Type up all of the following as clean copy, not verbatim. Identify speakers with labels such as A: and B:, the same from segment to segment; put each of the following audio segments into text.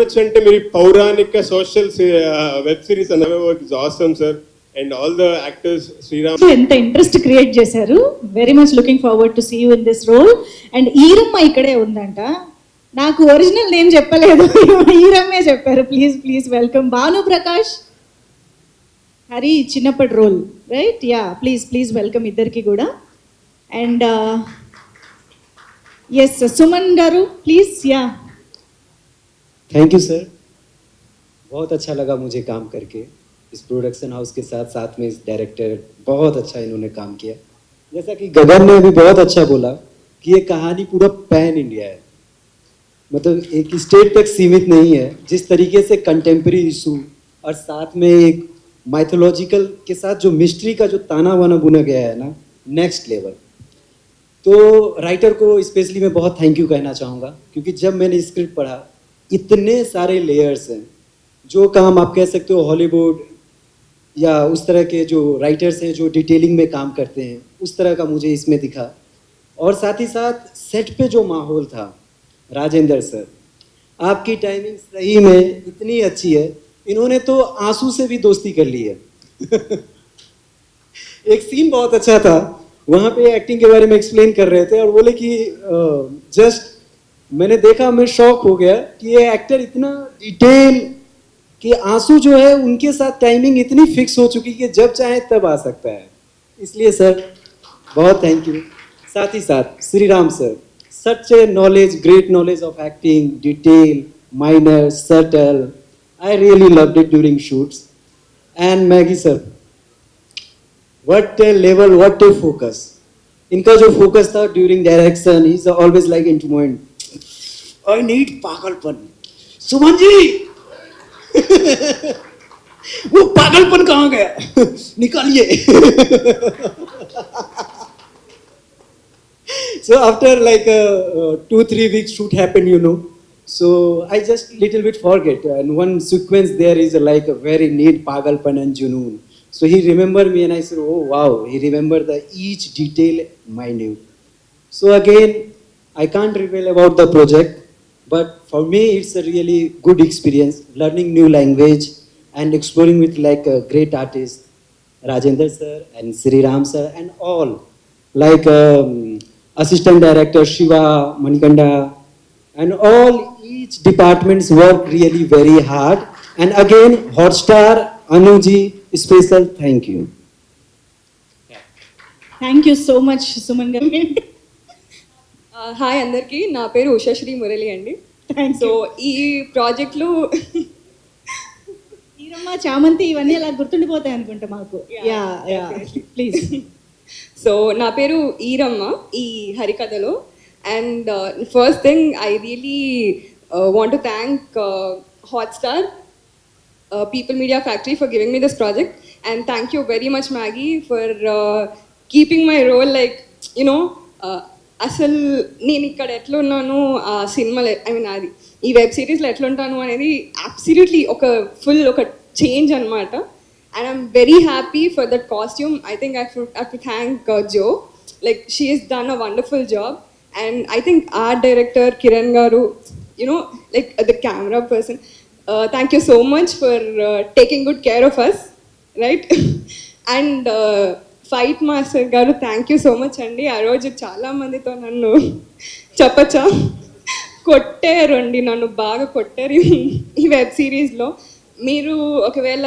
A: అంటే మీరు పౌరాణిక సోషల్ వెబ్ సిరీస్ అన్నవి it's awesome sir and all the actors Sriram
B: ఎంత ఇంట్రెస్ట్ క్రియేట్ చేశారు. Very much looking forward to see you in this role. And Eeramma ఇక్కడే ఉందంట. నాకు ఒరిజినల్ నేమ్ చెప్పలేదు, ఈరమ్మే చెప్పారు. Please please welcome Bhanu Prakash. Hari చిన్నప్పటి role right. Yeah please please welcome ఇద్దరికి కూడా. అండ్ ఎస్ సుమన్ గారు please. Yeah
C: thank you sir, बहुत अच्छा लगा मुझे काम करके इस प्रोडक्शन हाउस के साथ साथ में इस डायरेक्टर बहुत अच्छा इन्होंने काम किया. जैसा कि गगन ने भी बहुत अच्छा बोला कि ये कहानी पूरा पैन इंडिया है, मतलब एक स्टेट तक सीमित नहीं है. जिस तरीके से कंटेम्प्रेरी इशू और साथ में एक माइथोलॉजिकल के साथ जो मिस्ट्री का जो ताना वाना बुना गया है ना, नेक्स्ट लेवल. तो राइटर को स्पेशली मैं बहुत थैंक यू कहना चाहूँगा, क्योंकि जब मैंने स्क्रिप्ट पढ़ा इतने सारे लेयर्स हैं. जो काम आप कह सकते हो हॉलीवुड या उस तरह के जो राइटर्स हैं जो डिटेलिंग में काम करते हैं, उस तरह का मुझे इसमें दिखा. और साथ ही साथ सेट पे जो माहौल था, राजेंद्र सर आपकी टाइमिंग सही में इतनी अच्छी है. इन्होंने तो आंसू से भी दोस्ती कर ली है. एक सीन बहुत अच्छा था, वहाँ पे एक्टिंग के बारे में एक्सप्लेन कर रहे थे और बोले कि जस्ट मैंने देखा, मैं शॉक हो गया कि ये एक्टर इतना डिटेल कि आंसू जो है उनके साथ टाइमिंग इतनी फिक्स हो चुकी कि जब चाहे तब आ सकता है. इसलिए सर बहुत थैंक यू. साथ ही साथ Shri Ram sir, such a knowledge, great knowledge of acting, detail, minor, subtle. I really loved it during shoots. And Maggie sir, what a level, what a focus. इनका जो फोकस था during direction, he is always like in to mind, I need पागलपन. सुमन जी वो पागलपन कहाँ गया, निकालिए. So after like 2-3 weeks shoot happened, you know, so I just little bit forget, and one sequence there is like a very neat pagalpan and junoon. So he remembered me and I said, oh wow, he remembered the each detail minute. So again, I can't reveal about the project, but for me it's a really good experience, learning new language and exploring with like a great artist Rajendra sir and Sri Ram sir and all like assistant director Shiva Manikanda and all each departments work really very hard. And again Hotstar Anuji, special thank you.
B: Thank you so much Suman గారు.
D: Hi అందరికీ, నా పేరు ఉషాశ్రీ మురళి అండి. So ఈ ప్రాజెక్ట్లో
B: ఈరమ్మ, చామంతి ఇవన్నీ అలా గుర్తుండిపోతాయి అనుకుంటా మాకు. Yeah yeah please.
D: సో నా పేరు ఈరమ్మ ఈ హరికథలో. And first thing I really want to thank Hotstar, people media factory for giving me this project. And thank you very much Maggie for keeping my role like you know. అసలు నేను ఇక్కడ ఎట్లున్నాను ఆ సినిమాలో, I mean అది ఈ web సిరీస్లో ఎట్లుంటాను అనేది absolutely ఒక ఫుల్ ఒక చేంజ్ అనమాట. And I'm very happy for that costume. I think I have to thank Jo, like she has done a wonderful job. And I think art director Kiran గారు, you know like the camera person, thank you so much for taking good care of us, right. And fight master గారు, thank you so much అండి. ఆ రోజు చాలామందితో నన్ను చెప్పచ్చా కొట్టారండి, నన్ను బాగా కొట్టారు ఈ వెబ్ సిరీస్లో. మీరు ఒకవేళ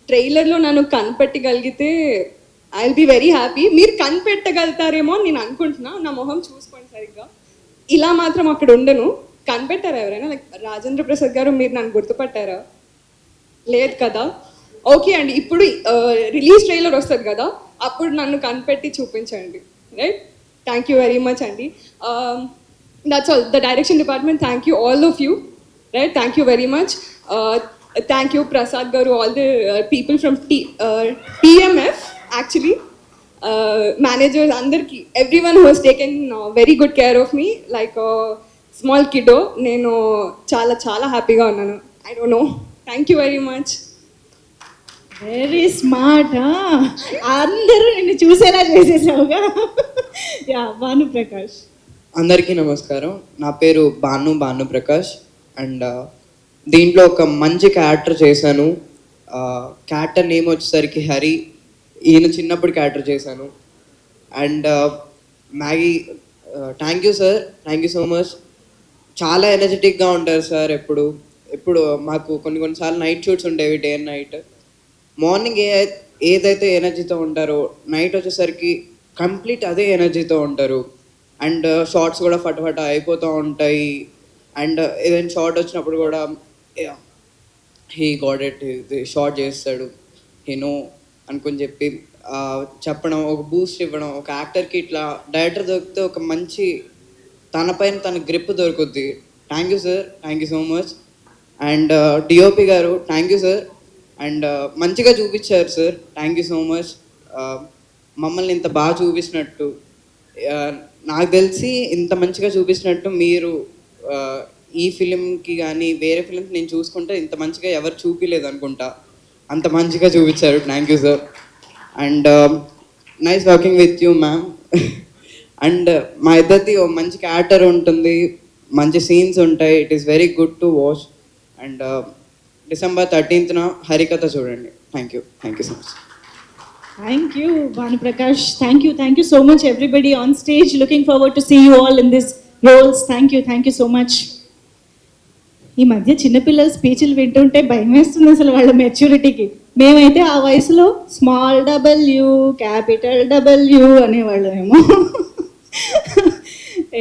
D: ట్రైలర్లో నన్ను కనిపెట్టగలిగితే I will be very happy. మీరు కనిపెట్టగలుగుతారేమో అని నేను అనుకుంటున్నా. నా మొహం చూసుకోండి సరిగ్గా, ఇలా మాత్రం అక్కడ ఉండను. కనిపెట్టారా ఎవరైనా? లైక్ రాజేంద్ర ప్రసాద్ గారు, మీరు నన్ను గుర్తుపట్టారా? లేదు కదా. ఓకే అండి, ఇప్పుడు రిలీజ్ ట్రైలర్ వస్తుంది కదా, అప్పుడు నన్ను కనిపెట్టి చూపించండి, right. Thank you very much అండి. That's all. The direction department, thank you all of you, right. Thank you very much. Thank you Prasad గారు, all the people from TMF actually, managers అందరికీ, everyone who has taken very good care of me like small kiddo. నేను చాలా చాలా హ్యాపీగా ఉన్నాను. I don't know. Thank you very much.
B: Very smart. అందరూ నిన్ను చూసేలా చేసేసావుగా. యా భాను ప్రకాష్.
E: అందరికీ నమస్కారం. నా పేరు భాను ప్రకాష్. అండ్ దీంట్లో ఒక మంచి క్యారెక్టర్ చేశాను. క్యారెక్టర్ నేమ్ వచ్చేసరికి హరి. ఈయన చిన్నప్పుడు క్యారెక్టర్ చేశాను. And Maggi, thank you sir, thank you so much. చాలా ఎనర్జెటిక్గా ఉంటారు సార్. ఎప్పుడు మాకు కొన్నిసార్లు నైట్ షూట్స్ ఉండేవి, డే అండ్ నైట్. మార్నింగ్ ఏదైతే ఎనర్జీతో ఉంటారో నైట్ వచ్చేసరికి కంప్లీట్ అదే ఎనర్జీతో ఉంటారు. అండ్ షార్ట్స్ కూడా ఫటాఫట అయిపోతూ ఉంటాయి. అండ్ ఏదైనా షార్ట్ వచ్చినప్పుడు కూడా హీ గాట్ ఇట్, షార్ట్ చేస్తాడు, హీ నో అనుకుని చెప్పి చెప్పడం, ఒక బూస్ట్ ఇవ్వడం. ఒక యాక్టర్కి ఇట్లా డైరెక్టర్ దొరికితే ఒక మంచి తనపైన తన గ్రిప్ దొరుకుద్ది. Thank you sir, thank you so much. And DOP గారు, థ్యాంక్ యూ సార్. అండ్ మంచిగా చూపించారు sir, thank you so much. మమ్మల్ని ఇంత బాగా చూపించినట్టు, నాకు తెలిసి ఇంత మంచిగా చూపించినట్టు మీరు ఈ ఫిలింకి కానీ వేరే ఫిలింకి నేను చూసుకుంటే ఇంత మంచిగా ఎవరు చూపించలేదు అనుకుంటా. అంత మంచిగా చూపించారు, thank you sir. And nice working with you ma'am. And మా ఇద్దరిది ఓ మంచి క్యారెక్టర్ ఉంటుంది, మంచి సీన్స్ ఉంటాయి. It is very good to watch. And December 13th హరికథ చూడండి. Thank you so much.
B: Thank you, Bhanu Prakash. Thank you so much, everybody on stage. Looking forward to see you all in these roles. Thank you so much. ఈ మధ్య చిన్నపిల్లల స్పీచ్లు వింటుంటే భయం వేస్తుంది అసలు వాళ్ళ మెచ్యూరిటీకి. మేమైతే ఆ వయసులో స్మాల్ డబ్ల్యూ క్యాపిటల్ డబ్ల్యూ అనేవాళ్ళమేమో.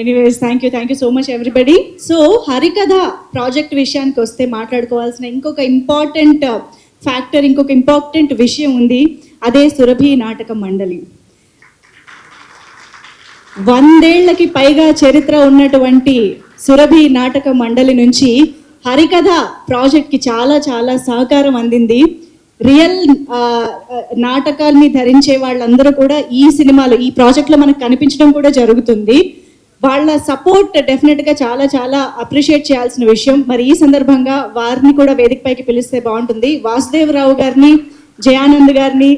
B: Anyways thank you so much everybody. So Harikatha project విషయానికి వస్తే మాట్లాడుకోవాల్సిన ఇంకొక ఇంపార్టెంట్ ఫ్యాక్టర్, ఇంకొక ఇంపార్టెంట్ విషయం ఉంది. అదే సురభి నాటక మండలి. 100 ఏళ్లకి పైగా చరిత్ర ఉన్నటువంటి సురభి నాటక మండలి నుంచి హరికథ ప్రాజెక్ట్కి చాలా చాలా సహకారం అందింది. రియల్ నాటకాల్ని ధరించే వాళ్ళందరూ కూడా ఈ సినిమాలో, ఈ ప్రాజెక్ట్లో మనకు కనిపించడం కూడా జరుగుతుంది. వాళ్ళ సపోర్ట్ డెఫినెట్గా చాలా చాలా అప్రిషియేట్ చేయాల్సిన విషయం. మరి ఈ సందర్భంగా వారిని కూడా వేదికపైకి పిలిస్తే బాగుంటుంది. వాసుదేవరావు గారిని, జయానంద్ గారిని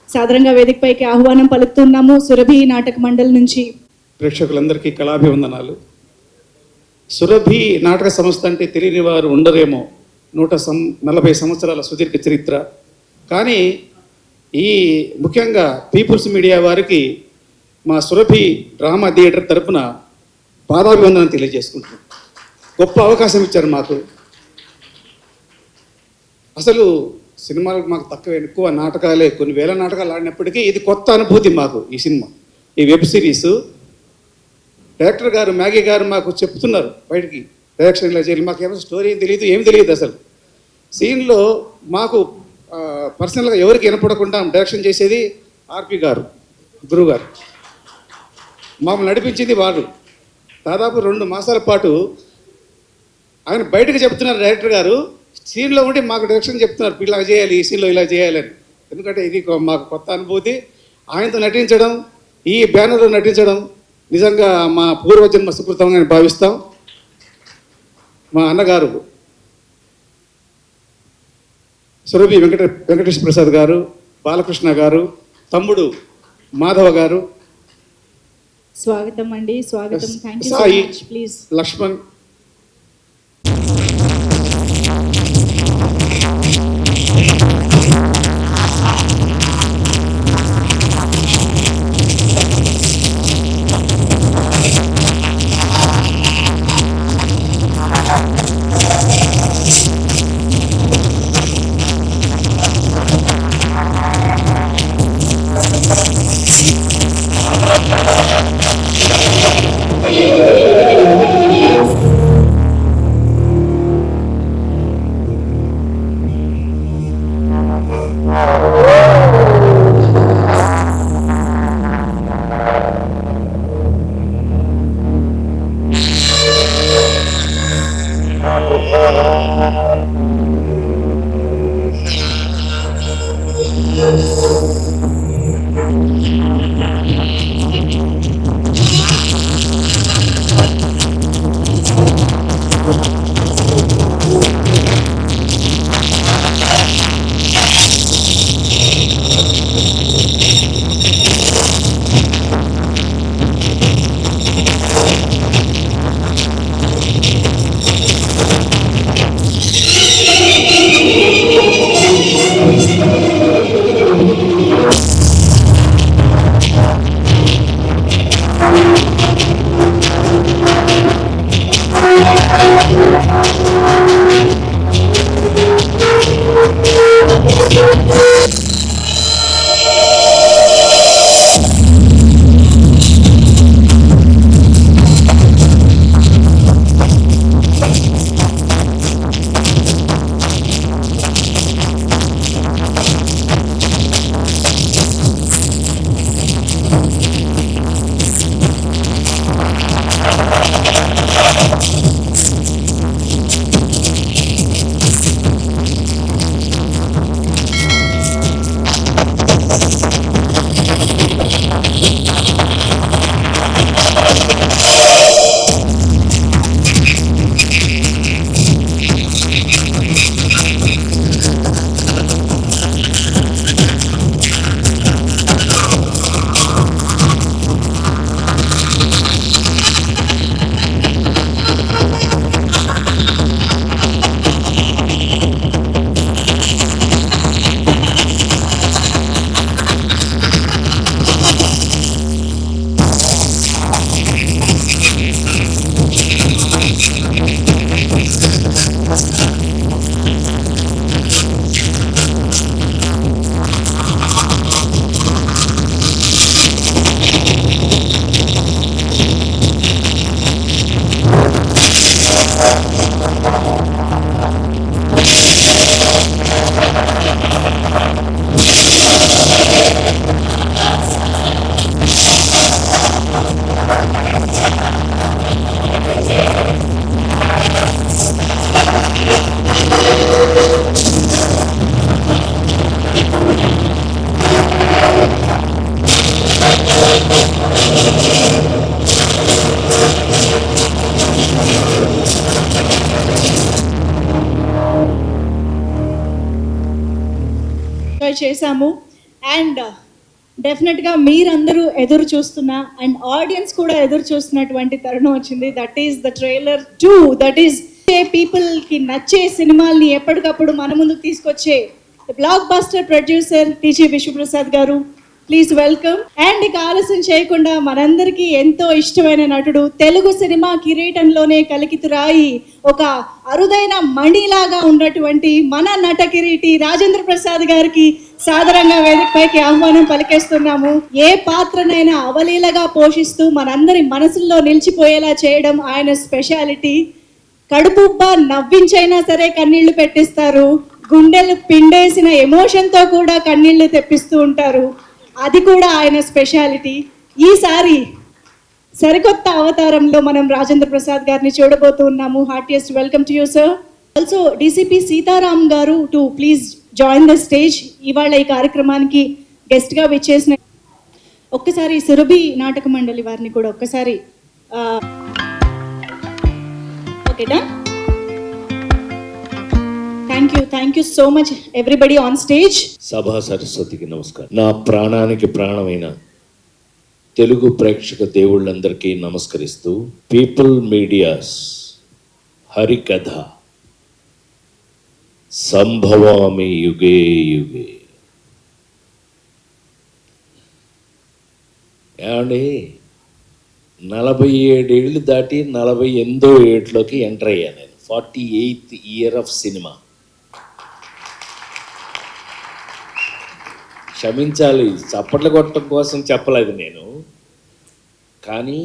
B: సాధారణంగా వేదికపైకి ఆహ్వానం పలుకుతున్నాము. సురభి నాటక మండలి నుంచి
F: ప్రేక్షకులందరికీ కళాభివందనాలు. సురభి నాటక సంస్థ అంటే తెలియని వారు ఉండరేమో. 140 సంవత్సరాల సుదీర్ఘ చరిత్ర. కానీ ఈ ముఖ్యంగా పీపుల్స్ మీడియా వారికి మా సురభి డ్రామా థియేటర్ తరపున పాదాభివందనం తెలియజేసుకుంటున్నాం. గొప్ప అవకాశం ఇచ్చారు మాకు. అసలు సినిమాలకు మాకు ఎక్కువ నాటకాలే, కొన్ని వేల నాటకాలు ఆడినప్పటికీ ఇది కొత్త అనుభూతి మాకు. ఈ సినిమా, ఈ వెబ్ సిరీస్ డైరెక్టర్ గారు మ్యాగీ గారు మాకు చెప్తున్నారు బయటికి, డైరెక్షన్ ఇలా చేయాలి. మాకేమో స్టోరీ ఏం తెలియదు అసలు. సీన్లో మాకు పర్సనల్గా ఎవరికి వినపడకుండా డైరెక్షన్ చేసేది ఆర్పి గారు, గురువు గారు. మమ్మల్ని నడిపించింది వాడు. దాదాపు 2 మాసాల పాటు ఆయన బయటకు చెప్తున్నారు డైరెక్టర్ గారు, సీన్లో ఉండి మాకు డైరెక్షన్ చెప్తున్నారు, ఇలా చేయాలి, ఈ సీన్లో ఇలా చేయాలని. ఎందుకంటే ఇది మాకు కొత్త అనుభూతి. ఆయనతో నటించడం, ఈ బ్యానర్లో నటించడం నిజంగా మా పూర్వజన్మ సుకృతంగా భావిస్తాం. మా అన్నగారు సురభి వెంకటేష్ ప్రసాద్ గారు, బాలకృష్ణ గారు, తమ్ముడు మాధవ గారు,
B: స్వాగతం అండి, స్వాగతం. Thank you so
F: Sai,
B: much. Please
F: Lakshman,
B: prepare చేశాము. అండ్ డెఫినెట్గా మీరందరూ ఎదురు చూస్తున్న అండ్ ఆడియన్స్ కూడా ఎదురు చూస్తున్నటువంటి తరుణం వచ్చింది. That is the trailer 2. That is పీపుల్కి నచ్చే సినిమాల్ని ఎప్పటికప్పుడు మన ముందుకు తీసుకొచ్చే block buster producer TG Vishwaprasad గారు, ప్లీజ్ వెల్కమ్. అండ్ ఇక ఆలస్యం చేయకుండా మనందరికీ ఎంతో ఇష్టమైన నటుడు, తెలుగు సినిమా కిరీటంలోనే కలికితురాయి, ఒక అరుదైన మణిలాగా ఉన్నటువంటి మన నట కిరీటి రాజేంద్ర ప్రసాద్ గారికి సాదరంగా వేదికపైకి ఆహ్వానం పలికేస్తున్నాము. ఏ పాత్రనైనా అవలీలగా పోషిస్తూ మనందరి మనసుల్లో నిలిచిపోయేలా చేయడం ఆయన స్పెషాలిటీ. కడుపుబ్బా నవ్వించైనా సరే కన్నీళ్లు పెట్టిస్తారు, గుండెలు పిండేసిన ఎమోషన్తో కూడా కన్నీళ్లు తెప్పిస్తూ ఉంటారు. అది కూడా ఆయన స్పెషాలిటీ. ఈసారి సరికొత్త అవతారంలో మనం రాజేంద్ర ప్రసాద్ గారిని చూడబోతూ ఉన్నాము. Heartiest welcome to you sir. Also DCP Sitaram గారు to please join the stage. ఇవాళ ఈ కార్యక్రమానికి గెస్ట్గా విచ్చేసిన ఒక్కసారి సురభి నాటక మండలి వారిని కూడా ఒక్కసారి ఓకేనా. Thank you so much everybody on stage.
G: సభా సరస్వతికి నమస్కారం. నా ప్రాణానికి ప్రాణమైన తెలుగు ప్రేక్షక దేవుళ్ళందరికీ నమస్కరిస్తూ, పీపుల్ మీడియాస్ హరికథ సంభవామి యుగే యుగే. ఏమండి, 47 ఏళ్ళు దాటి 48వ ఏట్లోకి ఎంటర్ అయ్యాను నేను. 48th year of cinema. క్షమించాలి, చప్పట్లు కొట్టడం కోసం చెప్పలేదు నేను. కానీ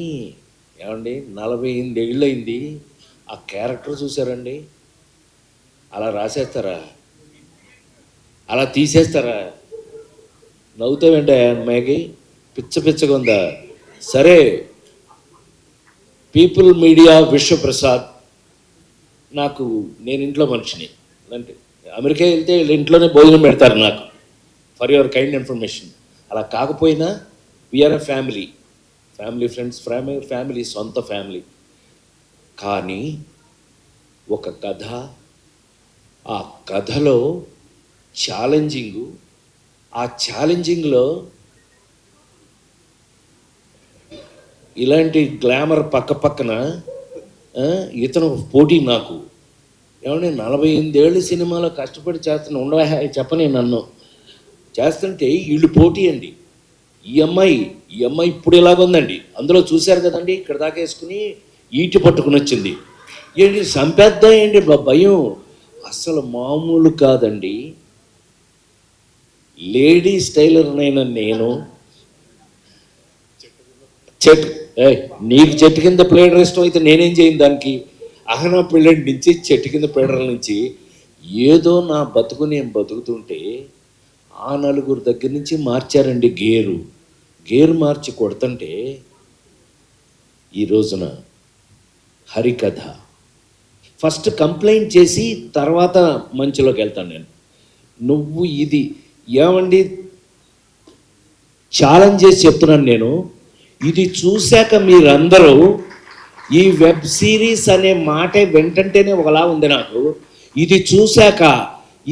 G: ఏమండి, 48 ఏళ్ళు అయింది. ఆ క్యారెక్టర్ చూసారండి, అలా రాసేస్తారా, అలా తీసేస్తారా? నవ్వుతావేంట అమ్మాయికి, పిచ్చగా ఉందా? సరే, పీపుల్ మీడియా విశ్వప్రసాద్. నేను ఇంట్లో మనిషిని, అంటే అమెరికా వెళ్తే ఇంట్లోనే భోజనం పెడతారు నాకు, ఫర్ యువర్ కైండ్ ఇన్ఫర్మేషన్. అలా కాకపోయినా we are a family friends, family, సొంత ఫ్యామిలీ. కానీ ఒక కథ, ఆ కథలో ఛాలెంజింగు, ఆ ఛాలెంజింగ్లో ఇలాంటి గ్లామర్ పక్కన ఇతను పోటీ నాకు. ఏమంటే 48 ఏళ్ళు సినిమాలో కష్టపడి చేస్తున్నా, ఉండవా చెప్పని నన్ను చేస్తుంటే వీళ్ళు పోటీ అండి. ఈ అమ్మాయి ఇప్పుడు ఇలాగుందండి, అందులో చూశారు కదండి, ఇక్కడ దాకా వేసుకుని ఈటి పట్టుకుని వచ్చింది. ఏంటి సంపేద్దాం ఏంటి భయం, అసలు మామూలు కాదండి. లేడీస్ టైలర్నైనా నేను నీకు చెట్టు కింద ప్లేడర్ ఇష్టం అయితే నేనేం చేయను దానికి. అహనా పెళ్ళంటి నుంచి చెట్టు కింద ప్లేడర్ల నుంచి ఏదో నా బతుకు నేను బతుకుతుంటే ఆ నలుగురు దగ్గర నుంచి మార్చారండి గేరు మార్చి కొడుతుంటే ఈ రోజున హరికథ ఫస్ట్ కంప్లైంట్ చేసి తర్వాత మంచులోకి వెళ్తాను నేను. నువ్వు ఇది ఏమండి ఛాలెంజ్ చేసి చెప్తున్నాను నేను. ఇది చూశాక మీరందరూ ఈ వెబ్ సిరీస్ అనే మాటే వెంటంటేనే ఒకలా ఉంది నాకు. ఇది చూశాక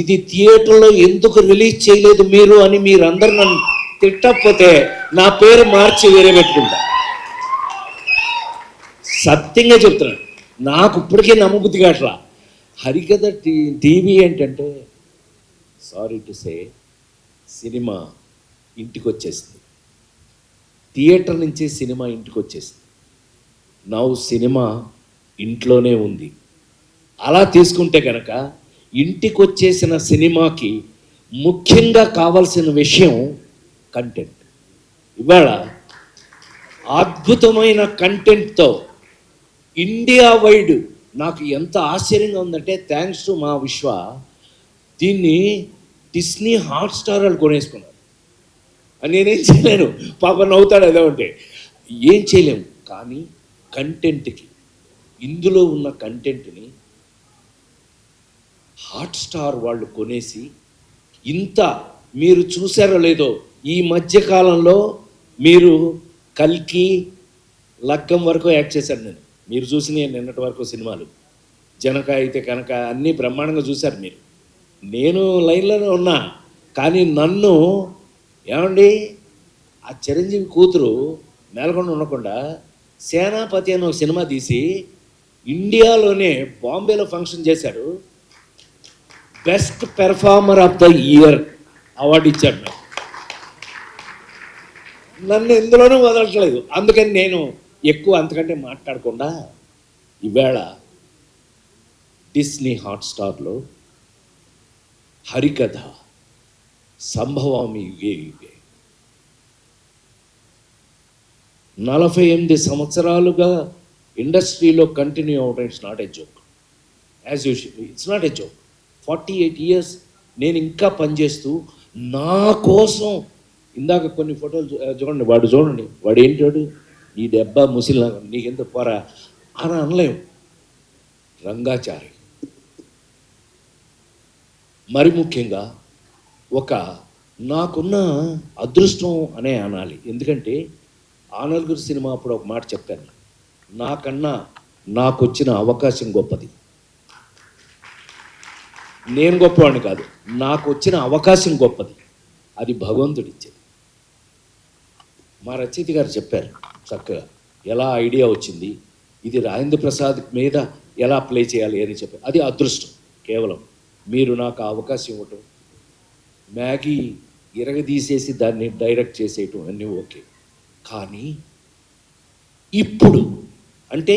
G: ఇది థియేటర్లో ఎందుకు రిలీజ్ చేయలేదు మీరు అని మీరందరూ నన్ను తిట్టకపోతే నా పేరు మార్చి వేరే పెట్టుకుంటా. సత్యంగా చెప్తున్నాను, నాకు ఇప్పటికే నమ్మబుద్ధి కాట్లా. హరికథ టీవీ ఏంటంటే, సారీ టు సే, సినిమా ఇంటికి వచ్చేసింది, థియేటర్ నుంచి సినిమా ఇంటికి వచ్చేసింది. నౌ సినిమా ఇంట్లోనే ఉంది. అలా తీసుకుంటే కనుక ఇంటికి వచ్చేసిన సినిమాకి ముఖ్యంగా కావాల్సిన విషయం కంటెంట్. ఇవాళ అద్భుతమైన కంటెంట్తో ఇండియా వైడ్ నాకు ఎంత ఆశ్చర్యంగా ఉందంటే, థ్యాంక్స్ టు మా విశ్వ, దీన్ని డిస్నీ హాట్స్టార్ వాళ్ళు కొనేసుకున్నారు. నేనేం చేయలేను, పాప నవ్వుతాడు ఏదో ఉంటే, ఏం చేయలేము. కానీ కంటెంట్కి, ఇందులో ఉన్న కంటెంట్ని హాట్స్టార్ వాళ్ళు కొనేసి ఇంత మీరు చూసారో లేదో, ఈ మధ్యకాలంలో మీరు కల్కి, లగ్గం వరకు యాక్ట్ చేశాను నేను. మీరు చూసిన నిన్నటి వరకు సినిమాలు, జనక అయితే కనుక అన్నీ బ్రహ్మాండంగా చూశారు మీరు. నేను లైన్లోనే ఉన్నా, కానీ నన్ను ఏమండి ఆ చిరంజీవి కూతురు మేల్కొండ ఉండకుండా సేనాపతి అని ఒక సినిమా తీసి ఇండియాలోనే బాంబేలో ఫంక్షన్ చేశాడు. Best performer of the year award ఇచ్చాడు నాకు. నన్ను ఎందులోనూ వదలట్లేదు. అందుకని నేను ఎక్కువ అంతకంటే మాట్లాడకుండా ఈవేళ డిస్నీ హాట్స్టార్లో హరికథ సంభవామి యుగే యుగే 48 సంవత్సరాలుగా ఇండస్ట్రీలో కంటిన్యూ అవడం it's not a joke. As usual it's not a joke. 48 years నేను ఇంకా పనిచేస్తూ నా కోసం ఇందాక కొన్ని ఫోటోలు చూడండి, వాడు ఏంటాడు ఈ దెబ్బ ముసిల్ నీకెంత పోరా అని అనలేం. రంగాచారి మరి ముఖ్యంగా నాకున్న అదృష్టం అనే అనాలి. ఎందుకంటే ఆ నలుగురు సినిమా అప్పుడు ఒక మాట చెప్పాను, నాకన్నా నాకు వచ్చిన అవకాశం గొప్పది. నేను గొప్పవాడిని కాదు, నాకు వచ్చిన అవకాశం గొప్పది. అది భగవంతుడు ఇచ్చేది. మా రచయిత గారు చెప్పారు చక్కగా ఎలా ఐడియా వచ్చింది, ఇది రాజేంద్ర ప్రసాద్ మీద ఎలా ప్లే చేయాలి అని చెప్పారు. అది అదృష్టం. కేవలం మీరు నాకు ఆ అవకాశం ఇవ్వటం, మ్యాగీ ఇరగదీసేసి దాన్ని డైరెక్ట్ చేసేయటం అన్నీ ఓకే. కానీ ఇప్పుడు అంటే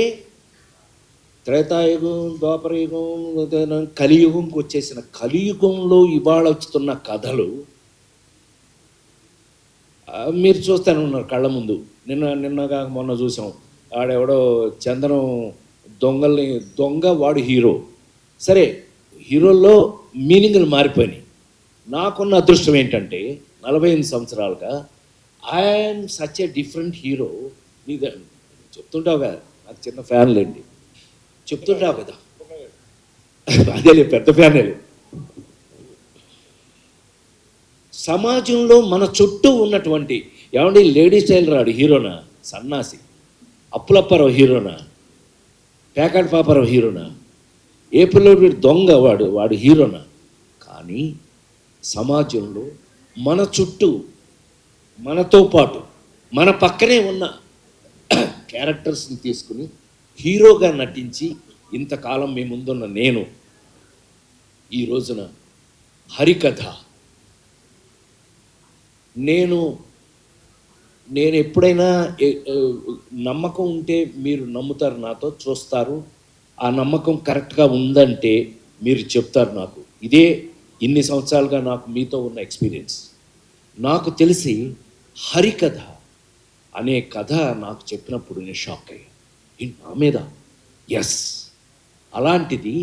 G: త్రేతాయుగం, ద్వాపరయుగం, కలియుగంకి వచ్చేసిన కలియుగంలో ఇవాళ వస్తున్న కథలు మీరు చూస్తూనే ఉన్నారు కళ్ళ ముందు. నిన్నగా మొన్న చూసాం, ఆడెవడో చందనం దొంగ వాడు హీరో. సరే, హీరోల్లో మీనింగ్లు మారిపోయినాయి. నాకున్న అదృష్టం ఏంటంటే 48 సంవత్సరాలుగా I'm such a different hero. నీకు చెప్తుంటావు కదా, నాకు చిన్న ఫ్యాన్లేండి, చెప్తుంటావు కదా, అదేలే పెద్ద ఫ్యానే. సమాజంలో మన చుట్టూ ఉన్నటువంటి ఏమండి లేడీ స్టైల్ రాడు హీరోనా, సన్నాసి అప్పులప్పారావు హీరోనా, పేకాటి పాపారావు హీరోనా, ఏ పిల్లడు దొంగ వాడు హీరోనా. కానీ సమాజంలో మన చుట్టూ మనతో పాటు మన పక్కనే ఉన్న క్యారెక్టర్స్ని తీసుకుని హీరోగా నటించి ఇంతకాలం మీ ముందున్న నేను ఈ రోజున హరికథ నేను ఎప్పుడైనా నమ్మకం ఉంటే మీరు నమ్ముతారు, నాతో చూస్తారు. ఆ నమ్మకం కరెక్ట్గా ఉందంటే మీరు చెప్తారు నాకు. ఇదే ఇన్ని సంవత్సరాలుగా నాకు మీతో ఉన్న ఎక్స్పీరియన్స్. నాకు తెలిసి హరికథ అనే కథ నాకు చెప్పినప్పుడు నేను షాక్ అయ్యా. నా మీద ఎస్, అలాంటిది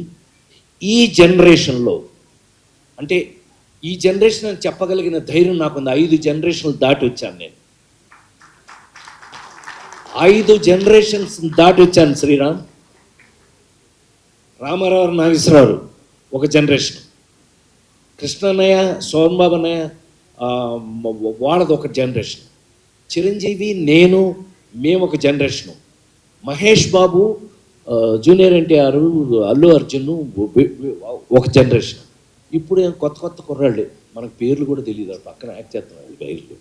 G: ఈ జనరేషన్లో, అంటే ఈ జనరేషన్ అని చెప్పగలిగిన ధైర్యం నాకుంది. 5 జనరేషన్లు దాటి వచ్చాను నేను. 5 జనరేషన్స్ దాటి వచ్చాను. శ్రీరామ్, రామారావు, నాగేశ్వరరావు ఒక జనరేషన్, కృష్ణన్నయ్య, సోమబాబు అన్నయ్య వాళ్ళది ఒక జనరేషన్, చిరంజీవి, నేను, మేము ఒక జనరేషను, మహేష్ బాబు, జూనియర్ ఎన్టీఆర్, అల్లు అర్జున్ ఒక జనరేషన్. ఇప్పుడు కొత్త కుర్రాళ్ళు, మనకు పేర్లు కూడా తెలియదు, పక్కన యాక్ట్ చేస్తున్నారు. పేర్లు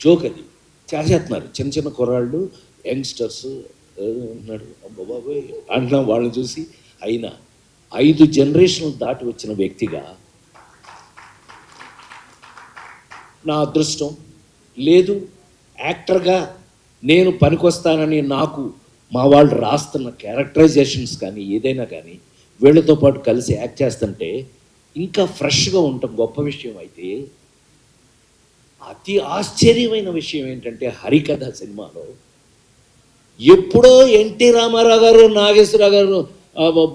G: జోక్ అది చేసేస్తున్నారు. చిన్న కుర్రాళ్ళు, యంగ్స్టర్స్ ఉన్నాడు, అబ్బాబాబోయ్ అంటున్నాం వాళ్ళని చూసి. అయినా 5 జనరేషన్లు దాటి వచ్చిన వ్యక్తిగా నా అదృష్టం లేదు. యాక్టర్గా నేను పనికొస్తానని నాకు మా వాళ్ళు రాస్తున్న క్యారెక్టరైజేషన్స్ కానీ ఏదైనా కానీ వీళ్ళతో పాటు కలిసి యాక్ట్ చేస్తుంటే ఇంకా ఫ్రెష్గా ఉండటం గొప్ప విషయం. అయితే అతి ఆశ్చర్యమైన విషయం ఏంటంటే హరికథ సినిమాలో ఎప్పుడో ఎన్టీ రామారావు గారు, నాగేశ్వరరావు గారు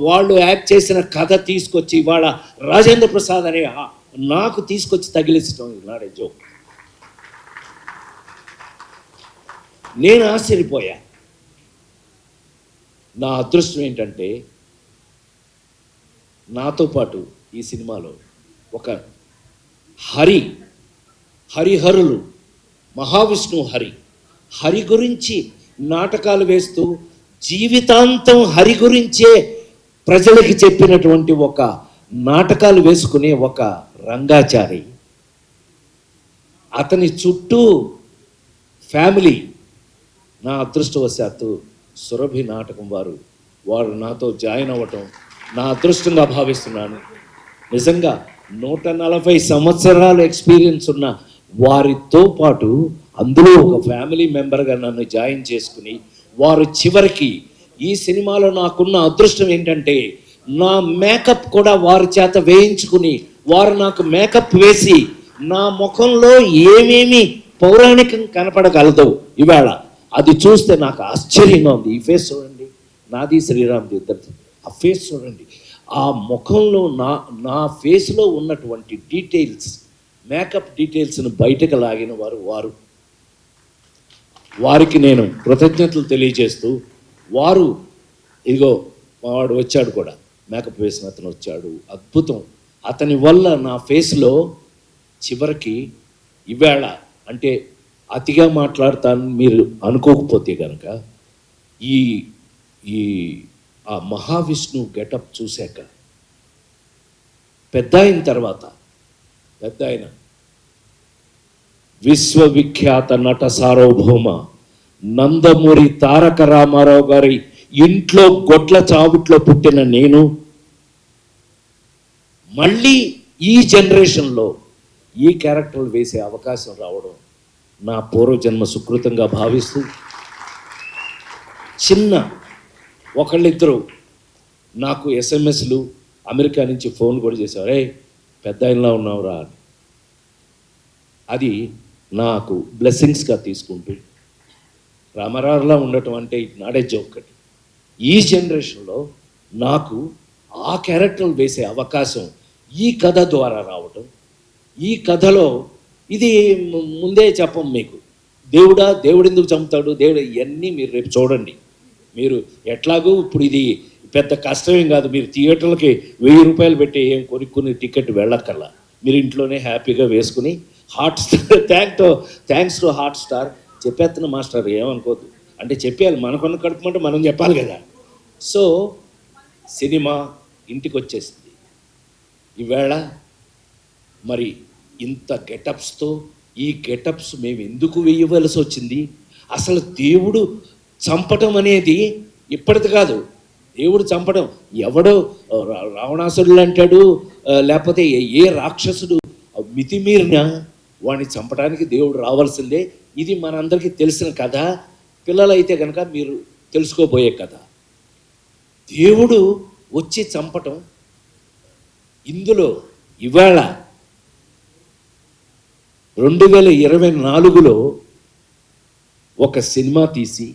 G: వాళ్ళు యాక్ట్ చేసిన కథ తీసుకొచ్చి ఇవాళ రాజేంద్ర ప్రసాద్ అనే నాకు తీసుకొచ్చి తగిలించడం నాడే జోక్. నేను ఆశ్చర్యపోయా. నా అదృష్టం ఏంటంటే నాతో పాటు ఈ సినిమాలో ఒక హరిహరులు, మహావిష్ణువు హరి గురించి నాటకాలు వేస్తూ జీవితాంతం హరి గురించే ప్రజలకి చెప్పినటువంటి ఒక నాటకాలు వేసుకునే ఒక రంగాచారి అతని చుట్టూ ఫ్యామిలీ. నా అదృష్టవశాత్తు సురభి నాటకం వారు నాతో జాయిన్ అవ్వటం నా అదృష్టంగా భావిస్తున్నాను. నిజంగా 140 సంవత్సరాల ఎక్స్పీరియన్స్ ఉన్న వారితో పాటు అందులో ఒక ఫ్యామిలీ మెంబర్గా నన్ను జాయిన్ చేసుకుని వారు చివరికి ఈ సినిమాలో నాకున్న అదృష్టం ఏంటంటే నా మేకప్ కూడా వారి చేత వేయించుకుని వారు నాకు మేకప్ వేసి నా ముఖంలో ఏమేమి పౌరాణికం కనపడగలదో ఇవాళ అది చూస్తే నాకు ఆశ్చర్యంగా ఉంది. ఈ ఫేస్ చూడండి, నాది శ్రీరామ్ది ఇద్దరిది. ఆ ఫేస్ చూడండి, ఆ ముఖంలో నా ఫేస్లో ఉన్నటువంటి డీటెయిల్స్, మేకప్ డీటెయిల్స్ను బయటకు లాగిన వారికి నేను కృతజ్ఞతలు తెలియజేస్తూ వారు ఇదిగో వాడు వచ్చాడు కూడా, మేకప్ వేసిన అతను వచ్చాడు, అద్భుతం. అతని వల్ల నా ఫేస్లో చివరికి ఇవాళ అంటే అతిగా మాట్లాడతానని మీరు అనుకోకపోతే కనుక ఈ ఆ మహావిష్ణు గెటప్ చూశాక పెద్ద ఆయన విశ్వవిఖ్యాత నట సార్వభౌమ నందమూరి తారక రామారావు గారి ఇంట్లో గొడ్ల చావుట్లో పుట్టిన నేను మళ్ళీ ఈ జనరేషన్లో ఈ క్యారెక్టర్లు వేసే అవకాశం రావడం నా పూర్వజన్మ సుకృతంగా భావిస్తూ చిన్న ఒకళ్ళిద్దరు నాకు ఎస్ఎంఎస్లు అమెరికా నుంచి ఫోన్ కూడా చేశారు, రే పెద్ద ఆయనలా ఉన్నావురా అని. అది నాకు బ్లెస్సింగ్స్గా తీసుకుంటూ రామారావులా ఉండటం అంటే ఇట్ నాట్ ఏ జోక్. ఈ జనరేషన్లో నాకు ఆ క్యారెక్టర్లు వేసే అవకాశం ఈ కథ ద్వారా రావటం, ఈ కథలో ఇది ముందే చెప్పం మీకు, దేవుడు ఎందుకు చంపుతాడు, దేవుడు ఇవన్నీ మీరు రేపు చూడండి. మీరు ఎట్లాగూ ఇప్పుడు ఇది పెద్ద కష్టమేం కాదు, మీరు థియేటర్లకి 1000 రూపాయలు పెట్టి ఏం కొనుక్కుని టికెట్ వెళ్ళక్కర్లా, మీరు ఇంట్లోనే హ్యాపీగా వేసుకుని హాట్స్టార్ థ్యాంక్స్ టు హాట్స్టార్ చెప్పేస్తున్న మాస్టర్ ఏమనుకోద్దు, అంటే చెప్పాలి, మనకున్న కడుపుమంటే మనం చెప్పాలి కదా. సో సినిమా ఇంటికి వచ్చేసింది. ఈవేళ మరి ఇంత గెటప్స్తో ఈ గెటప్స్ మేము ఎందుకు వేయవలసి వచ్చింది, అసలు దేవుడు చంపటం అనేది ఇప్పటిది కాదు. దేవుడు చంపడం ఎవడో రావణాసురుడు అంటాడు, లేకపోతే ఏ రాక్షసుడు మితిమీరిన వాడిని చంపడానికి దేవుడు రావాల్సిందే. ఇది మనందరికీ తెలిసిన కథ, పిల్లలైతే కనుక మీరు తెలుసుకోబోయే కథ. దేవుడు వచ్చి చంపటం ఇందులో ఇవాళ 2024లో ఒక సినిమా తీసి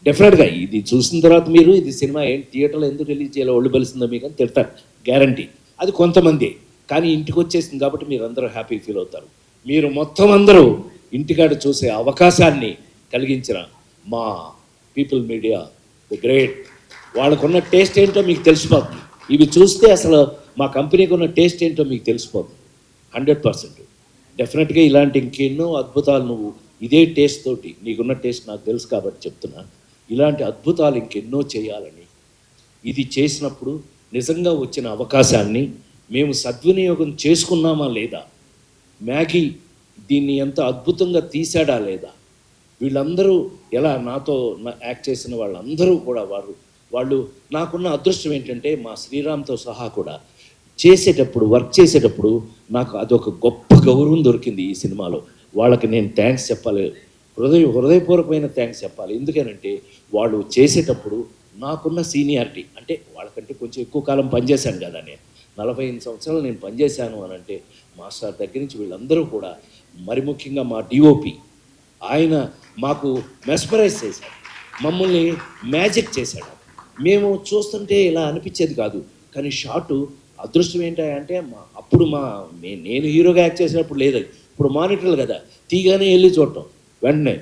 G: డెఫినెట్గా ఇది చూసిన తర్వాత మీరు ఇది సినిమా ఏంటి థియేటర్లో ఎందుకు రిలీజ్ చేయాలో ఒళ్ళు బలిసిందో మీకు అని తిడతారు, గ్యారంటీ. అది కొంతమంది, కానీ ఇంటికి వచ్చేసింది కాబట్టి మీరు అందరూ హ్యాపీ ఫీల్ అవుతారు. మీరు మొత్తం అందరూ ఇంటికాడ చూసే అవకాశాన్ని కలిగించిన మా పీపుల్ మీడియా ది గ్రేట్, వాళ్ళకున్న టేస్ట్ ఏంటో మీకు తెలిసిపోతుంది. ఇవి చూస్తే అసలు మా కంపెనీకి ఉన్న టేస్ట్ ఏంటో మీకు తెలిసిపోతుంది 100%. డెఫినెట్గా ఇలాంటి ఇంకెన్నో అద్భుతాలు నువ్వు ఇదే టేస్ట్ తోటి, నీకున్న టేస్ట్ నాకు తెలుసు కాబట్టి చెప్తున్నా, ఇలాంటి అద్భుతాలు ఇంకెన్నో చేయాలని. ఇది చేసినప్పుడు నిజంగా వచ్చిన అవకాశాన్ని మేము సద్వినియోగం చేసుకున్నామా లేదా, మ్యాగీ దీన్ని ఎంత అద్భుతంగా తీశాడా లేదా, వీళ్ళందరూ ఎలా నాతో యాక్ట్ చేసిన వాళ్ళందరూ కూడా వాళ్ళు నాకున్న అదృష్టం ఏంటంటే మా శ్రీరామ్తో సహా కూడా వర్క్ చేసేటప్పుడు నాకు అదొక గొప్ప గౌరవం దొరికింది ఈ సినిమాలో. వాళ్ళకి నేను థ్యాంక్స్ చెప్పాలి, హృదయపూర్వకమైన థ్యాంక్స్ చెప్పాలి. ఎందుకనంటే వాళ్ళు చేసేటప్పుడు నాకున్న సీనియారిటీ, అంటే వాళ్ళకంటే కొంచెం ఎక్కువ కాలం పనిచేశాను కదా, నేను 45 సంవత్సరాలు నేను పనిచేశాను అని అంటే మాస్టర్ దగ్గర నుంచి వీళ్ళందరూ కూడా, మరి ముఖ్యంగా మా డిఓపి ఆయన మాకు మెస్పరైజ్ చేశాడు, మమ్మల్ని మ్యాజిక్ చేశాడు. మేము చూస్తుంటే ఇలా అనిపించేది కాదు, కానీ షాటు అదృష్టం ఏంటంటే అప్పుడు నేను హీరోగా యాక్ట్ చేసినప్పుడు లేదు, ఇప్పుడు మానిటర్లు కదా, తీగానే వెళ్ళి చూడటం వెంటనే,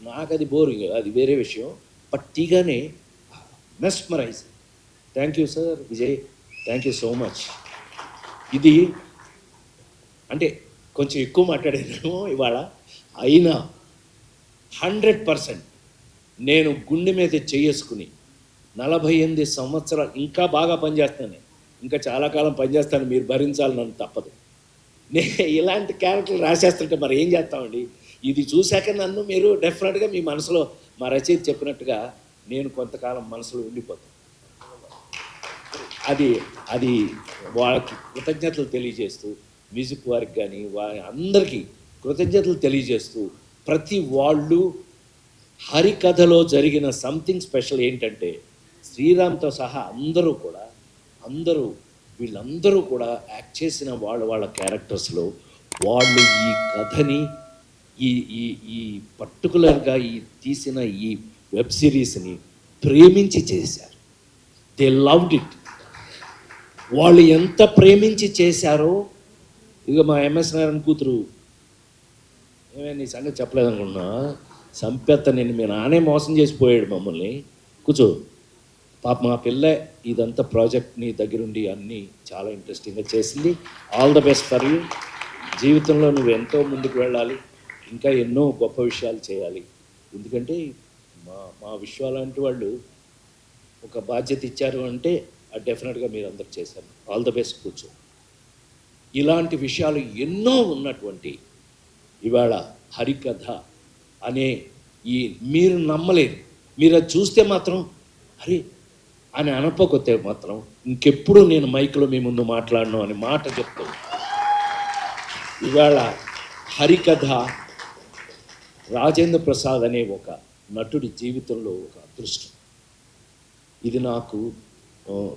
G: నాకు అది బోరింగ్, అది వేరే విషయం. బట్ తీగానే mesmerise. Thank you sir Vijay, thank you so much. ఇది అంటే కొంచెం ఎక్కువ మాట్లాడాను ఇవాళ, అయినా 100% నేను గుండె మీద చేసుకుని 48 సంవత్సరాలు ఇంకా బాగా పనిచేస్తాను, ఇంకా చాలా కాలం పనిచేస్తాను, మీరు భరించాలి, నన్ను తప్పదు. ఇలాంటి క్యారెక్టర్లు రాసేస్తుంటే మరి ఏం చేస్తామండి. ఇది చూశాక నన్ను మీరు డెఫినెట్గా మీ మనసులో మా రచయిత చెప్పినట్టుగా నేను కొంతకాలం మనసులో ఉండిపోతాను. అది అది వాళ్ళకి కృతజ్ఞతలు తెలియజేస్తూ, మ్యూజిక్ వారికి కానీ అందరికీ కృతజ్ఞతలు తెలియజేస్తూ, ప్రతి వాళ్ళు హరికథలో జరిగిన సంథింగ్ స్పెషల్ ఏంటంటే శ్రీరామ్తో సహా వీళ్ళందరూ కూడా యాక్ట్ చేసిన వాళ్ళ క్యారెక్టర్స్లో వాళ్ళు ఈ కథని ఈ పర్టికులర్గా తీసిన ఈ వెబ్ సిరీస్ని ప్రేమించి చేశారు. They loved it. వాళ్ళు ఎంత ప్రేమించి చేశారో, ఇక మా ఎంఎస్ నారాయణ కూతురు ఏమైనా నీ సంగతి చెప్పలేదనుకున్నా, సంపెత్త నేను మీ నానే మోసం చేసిపోయాడు మమ్మల్ని. కూర్చో పాప, మా పిల్ల ఇదంతా ప్రాజెక్ట్ నీ దగ్గరుండి అన్నీ చాలా ఇంట్రెస్టింగ్గా చేసింది. All the best for you. జీవితంలో నువ్వు ఎంతో ముందుకు వెళ్ళాలి, ఇంకా ఎన్నో గొప్ప విషయాలు చేయాలి. ఎందుకంటే మా విశ్వాలాంటి వాళ్ళు ఒక బాధ్యత ఇచ్చారు అంటే అది డెఫినెట్గా మీరు అందరు చేశారు. All the best. కూర్చో. ఇలాంటి విషయాలు ఎన్నో ఉన్నటువంటి ఇవాళ హరికథ అనే మీరు నమ్మలేరు. మీరు అది చూస్తే మాత్రం అరే అని అనపోతే మాత్రం ఇంకెప్పుడు నేను మైక్లో మీ ముందు మాట్లాడను అనే మాట చెప్తాను. ఇవాళ హరికథ రాజేంద్ర ప్రసాద్ అనే ఒక నటుడి జీవితంలో ఒక అదృష్టం. ఇది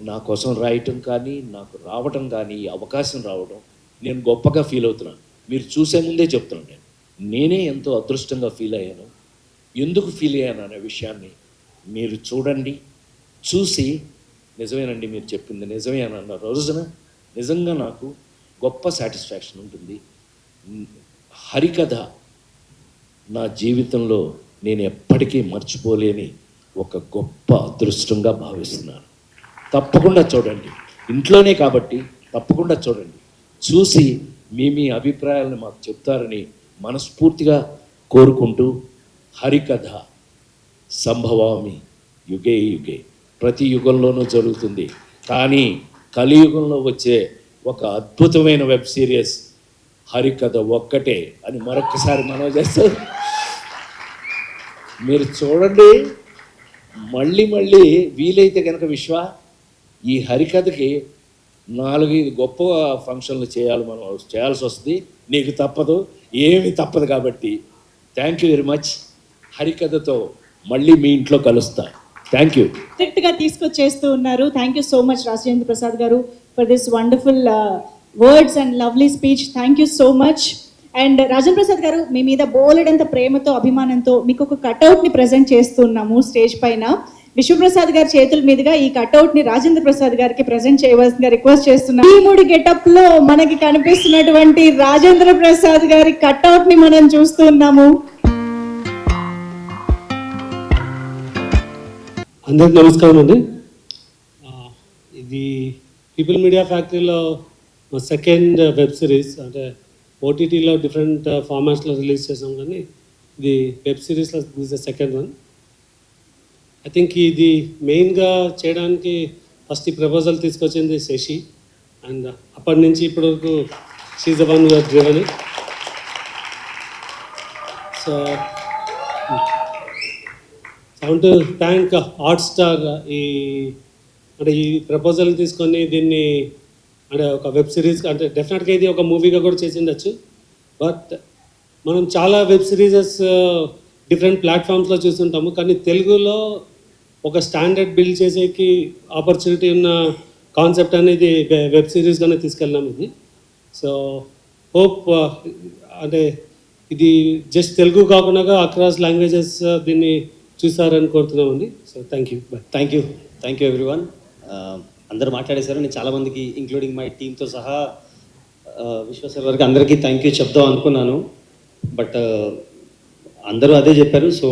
G: నా కోసం రాయటం కానీ, నాకు రావటం కానీ, అవకాశం రావడం నేను గొప్పగా ఫీల్ అవుతున్నాను. మీరు చూసే ముందే చెప్తున్నాను, నేనే ఎంతో అదృష్టంగా ఫీల్ అయ్యాను. ఎందుకు ఫీల్ అయ్యాను అనే విషయాన్ని మీరు చూడండి. చూసి నిజమేనండి మీరు చెప్పింది నిజమే అని అన్న రోజున నిజంగా నాకు గొప్ప సాటిస్ఫాక్షన్ ఉంటుంది. హరికథ నా జీవితంలో నేను ఎప్పటికీ మర్చిపోలేని ఒక గొప్ప అదృష్టంగా భావిస్తున్నాను. తప్పకుండా చూడండి, ఇంట్లోనే కాబట్టి తప్పకుండా చూడండి. చూసి మీ అభిప్రాయాలను మాకు చెప్తారని మనస్ఫూర్తిగా కోరుకుంటూ, హరికథ సంభవామి యుగే యుగే, ప్రతి యుగంలోనూ జరుగుతుంది. కానీ కలియుగంలో వచ్చే ఒక అద్భుతమైన వెబ్ సిరీస్ హరికథ ఒక్కటే అని మరొకసారి మనవి చేస్తూ మీరు చూడండి. మళ్ళీ వీలైతే కనుక ఈ హరికథకి 4-5 గొప్ప ఫంక్షన్లు చేయాల్సి వస్తుంది. నీకు తప్పదు, ఏమి తప్పదు. కాబట్టి థ్యాంక్ యూ వెరీ మచ్. హరికథతో మళ్ళీ మీ ఇంట్లో కలుస్తా. Thank you.
B: గా తీసుకొచ్చేస్తూ ఉన్నారు. Thank you so much Rajendra Prasad గారు for this wonderful words and lovely speech. Thank you so much. And Rajendra Prasad గారు, మీ మీద బోలెడంత ప్రేమతో, అభిమానంతో మీకు ఒక కట్అవుట్ని ప్రజెంట్ చేస్తున్నాము స్టేజ్ పైన. విశ్వప్రసాద్ గారి చేతుల మీదుగా ఈ కట్అవుట్ని రాజేంద్ర ప్రసాద్ గారికి ప్రజెంట్ చేయవలసిందిగా రిక్వెస్ట్ చేస్తున్నాం. ఈ 3 గెటప్ లో మనకి కనిపిస్తున్నటువంటి రాజేంద్ర ప్రసాద్ గారి కట్అవుట్ని మనం చూస్తున్నాము.
H: అందరికి నమస్కారం అండి. ఇది పీపుల్ మీడియా ఫ్యాక్టరీలో మా సెకండ్ వెబ్ సిరీస్. అంటే ఓటీటీలో డిఫరెంట్ ఫార్మాట్స్లో రిలీజ్ చేసాం, కానీ ఇది వెబ్ సిరీస్లో this the second one. I think ఇది మెయిన్గా చేయడానికి ఫస్ట్ ఈ ప్రపోజల్ తీసుకొచ్చింది శశి, అండ్ అప్పటి నుంచి ఇప్పటి వరకు she's the one who has driven it. So I want to thank Hotstar ఈ ప్రపోజల్ తీసుకొని దీన్ని అంటే ఒక వెబ్ సిరీస్, అంటే డెఫినెట్గా ఇది ఒక మూవీగా కూడా చేసిండొచ్చు. బట్ మనం చాలా వెబ్ సిరీసెస్ డిఫరెంట్ ప్లాట్ఫామ్స్లో చూస్తుంటాము, కానీ తెలుగులో ఒక స్టాండర్డ్ బిల్డ్ చేసేకి ఆపర్చునిటీ ఉన్న కాన్సెప్ట్ అనేది వెబ్ సిరీస్గానే తీసుకెళ్ళాం ఇది. సో హోప్ అంటే ఇది జస్ట్ తెలుగు కాకుండా అక్రాస్ లాంగ్వేజెస్ దీన్ని చూసారని కోరుతున్నామండి. So thank you. Bye.
I: Thank you everyone. అందరూ మాట్లాడేశారు. నేను చాలామందికి ఇంక్లూడింగ్ మై టీమ్తో సహా విశ్వసర్ వరకు అందరికీ థ్యాంక్ యూ చెప్దాం అనుకున్నాను, బట్ అందరూ అదే చెప్పారు. సో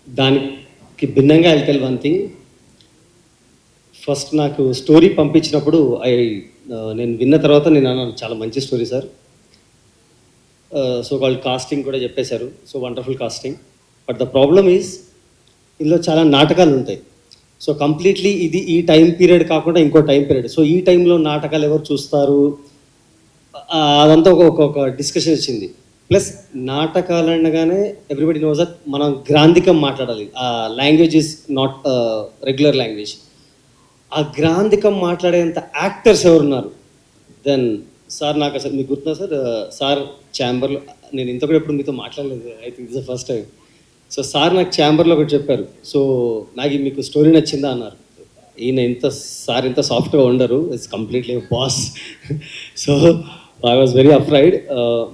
I: దానికి భిన్నంగా I tell one thing. First నాకు స్టోరీ పంపించినప్పుడు నేను విన్న తర్వాత నేను అన్నాను చాలా మంచి స్టోరీ సార్. సో వాళ్ళు కాస్టింగ్ కూడా చెప్పేశారు. So wonderful casting. But the problem is ఇందులో చాలా నాటకాలు ఉంటాయి. సో కంప్లీట్లీ ఇది ఈ టైం పీరియడ్ కాకుండా ఇంకో టైం పీరియడ్. సో ఈ టైంలో నాటకాలు ఎవరు చూస్తారు అదంతా ఒక డిస్కషన్ వచ్చింది. ప్లస్ నాటకాలు అనగానే ఎవ్రీబడి నోస్ దట్ మనం గ్రాంధికం మాట్లాడాలి. ఆ language is not regular language. ఆ గ్రాంధికం మాట్లాడేంత యాక్టర్స్ ఎవరున్నారు? దెన్ సార్ నాకు అసలు మీకు గుర్తున్నా సార్, సార్ ఛాంబర్లో నేను ఇంత కూడా ఎప్పుడు మీతో మాట్లాడలేదు, I think this the first time. So sir నాకు ఛాంబర్లో ఒకటి చెప్పారు, సో నాకు మీకు స్టోరీ నచ్చిందా అన్నారు. ఈయన సార్ ఇంత సాఫ్ట్గా ఉండరు, it's completely boss. So I was very afraid.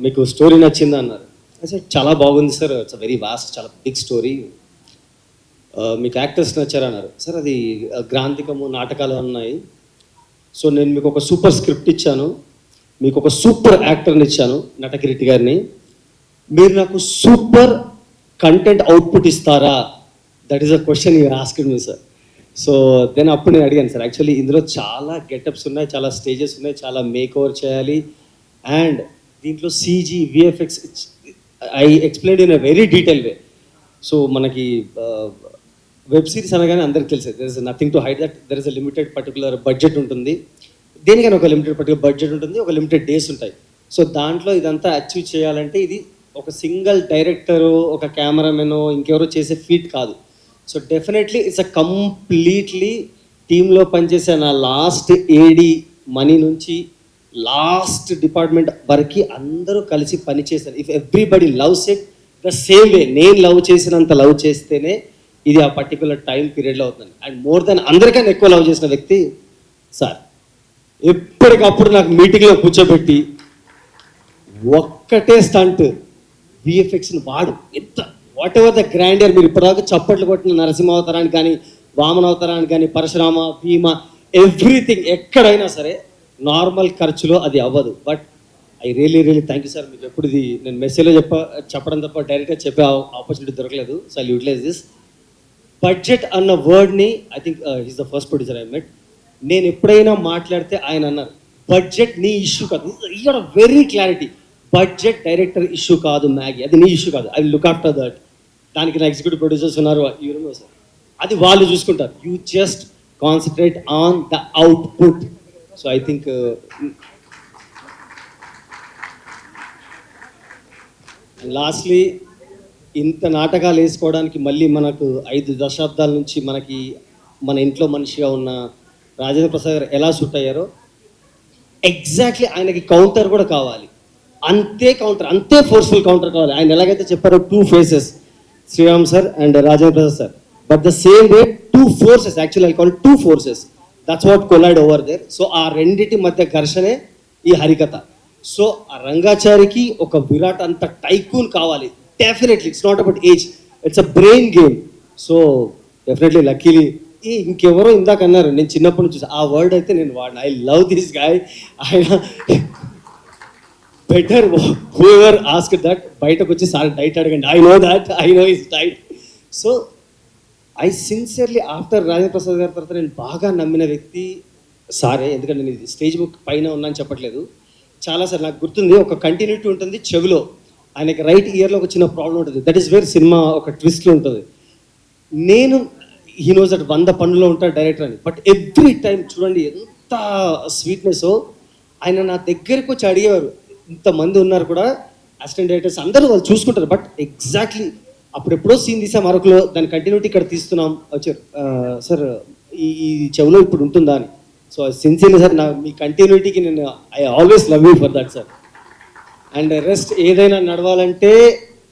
I: మీకు స్టోరీ నచ్చిందా అన్నారు. సార్ చాలా బాగుంది సార్, ఇట్స్ వెరీ వాస్ట్, చాలా బిగ్ స్టోరీ. మీకు యాక్టర్స్ నచ్చారా అన్నారు. సార్ అది గ్రాంధికము నాటకాలు ఉన్నాయి. సో నేను మీకు ఒక సూపర్ స్క్రిప్ట్ ఇచ్చాను, మీకు ఒక సూపర్ యాక్టర్ని ఇచ్చాను, నటకిరీటి గారిని. మీరు నాకు సూపర్ కంటెంట్ అవుట్పుట్ ఇస్తారా? That is a question you asked me sir. So then అప్పుడు నేను అడిగాను సార్, యాక్చువల్లీ ఇందులో చాలా గెటప్స్ ఉన్నాయి, చాలా స్టేజెస్ ఉన్నాయి, చాలా మేక్ ఓవర్ చేయాలి. అండ్ దీంట్లో CG VFX I explain in a very detail way. So మనకి వెబ్ సిరీస్ అనగానే అందరికి తెలిసే there is nothing to hide that there is a limited particular budget ఉంటుంది. దేనికైనా ఒక లిమిటెడ్ పర్టికులర్ బడ్జెట్ ఉంటుంది, ఒక లిమిటెడ్ డేస్ ఉంటాయి. సో దాంట్లో ఇదంతా అచీవ్ చేయాలంటే ఇది ఒక సింగిల్ డైరెక్టరు, ఒక కెమెరామెనో, ఇంకెవరో చేసే ఫీట్ కాదు. So definitely it's a completely టీంలో పనిచేసే నా లాస్ట్ ఏడి మనీ నుంచి లాస్ట్ డిపార్ట్మెంట్ వరకు అందరూ కలిసి పనిచేశారు. If everybody loves it the same వే, నేను లవ్ చేసినంత లవ్ చేస్తేనే ఇది ఆ పర్టికులర్ టైం పీరియడ్లో అవుతుంది. అండ్ మోర్ దెన్ అందరికన్నా ఎక్కువ లవ్ చేసిన వ్యక్తి సార్. ఎప్పటికప్పుడు నాకు మీటింగ్లో కూర్చోబెట్టి ఒక్కటే స్టంట్ విఎఫ్ఎక్స్ని వాడు, ఎంత వాట్ ఎవర్ ద గ్రాండియర్, మీరు ఇప్పటిదాకా చప్పట్లు కొట్టిన నరసింహ అవతారానికి కానీ, వామన అవతారానికి కానీ, పరశురామ, భీమ, ఎవ్రీథింగ్ ఎక్కడైనా సరే నార్మల్ ఖర్చులో అది అవ్వదు. But I really thank you sir. మీకు ఎప్పుడు ఇది నేను మెసేజ్లో చెప్పడం తప్ప డైరెక్ట్గా చెప్పే ఆపర్చునిటీ దొరకలేదు. So I utilise this. Budget అన్న వర్డ్ని I think is the first producer I met. నేను ఎప్పుడైనా మాట్లాడితే ఆయన అన్నారు, బడ్జెట్ నీ ఇష్యూ కాదు. You are very clarity, budget director issue కాదు మ్యాగీ, అది నీ ఇష్యూ కాదు, I will look after that. దానికి నా ఎగ్జిక్యూటివ్ ప్రొడ్యూసర్స్ ఉన్నారు, సార్, అది వాళ్ళు చూసుకుంటారు. You just concentrate on the output. So I think lastly ఇంత నాటకాలు వేసుకోవడానికి మళ్ళీ మనకు 5 దశాబ్దాల నుంచి మనకి మన ఇంట్లో మనిషిగా ఉన్న రాజేంద్ర ప్రసాద్ గారు ఎలా సూట్ అయ్యారో ఎగ్జాక్ట్లీ ఆయనకి కౌంటర్ కూడా కావాలి. అంతే కౌంటర్, అంతే ఫోర్స్ఫుల్ కౌంటర్ కావాలి. ఆయన ఎలాగైతే చెప్పారో 2 faces, Sriram sir and Rajendra Prasad sir, but the same way 2 forces, actually I call 2 forces, that's what collide over there. So ఆ రెండింటి మధ్య ఘర్షణే ఈ హరికథ. సో ఆ రంగాచారికి ఒక విరాట్ అంత టైకూన్ కావాలి. Definitely it's not about age, it's a brain game. So definitely luckily ఇంకెవరో ఇందాక అన్నారు, నేను చిన్నప్పటి నుంచి ఆ వర్డ్ అయితే నేను వాడిన, ఐ లవ్ దిస్ గాయ్. ఆయన బెటర్ హూఎవర్ ఆస్క్ దట్, బయటకు వచ్చి సార్ డైట్ అడగండి, I know that, I know is diet. So I sincerely after Rajendra Prasad గారి తర్వాత నేను బాగా నమ్మిన వ్యక్తి సారే. ఎందుకంటే నేను ఇది స్టేజ్ బుక్ పైన ఉన్నాను చెప్పట్లేదు, చాలా సార్ నాకు గుర్తుంది. ఒక కంటిన్యూటీ ఉంటుంది చెవిలో, ఆయనకి రైట్ ఇయర్లో ఒక చిన్న ప్రాబ్లం ఉంటుంది, దట్ ఈస్ వేర్ సినిమా ఒక ట్విస్ట్లో ఉంటుంది. నేను హీ నోస్ దట్ 100 పనుల్లో ఉంటాడు డైరెక్టర్ అని, బట్ ఎవ్రీ టైం చూడండి ఎంత స్వీట్నెస్. ఆయన నా దగ్గరికి వచ్చి అడిగేవారు, ఇంతమంది ఉన్నారు కూడా అసిస్టెంట్ డైరెక్టర్స్ అందరూ వాళ్ళు చూసుకుంటారు, బట్ ఎగ్జాక్ట్లీ అప్పుడెప్పుడో సీన్ తీసాం అరకులో, దాని కంటిన్యూటీ ఇక్కడ తీస్తున్నాం, వచ్చారు సార్ ఈ చెవిలో ఇప్పుడు ఉంటుందా అని. సో సిన్సియర్లీ సార్, నా మీ కంటిన్యూటీకి నేను I always love you for that sir. And rest ఏదైనా నడవాలంటే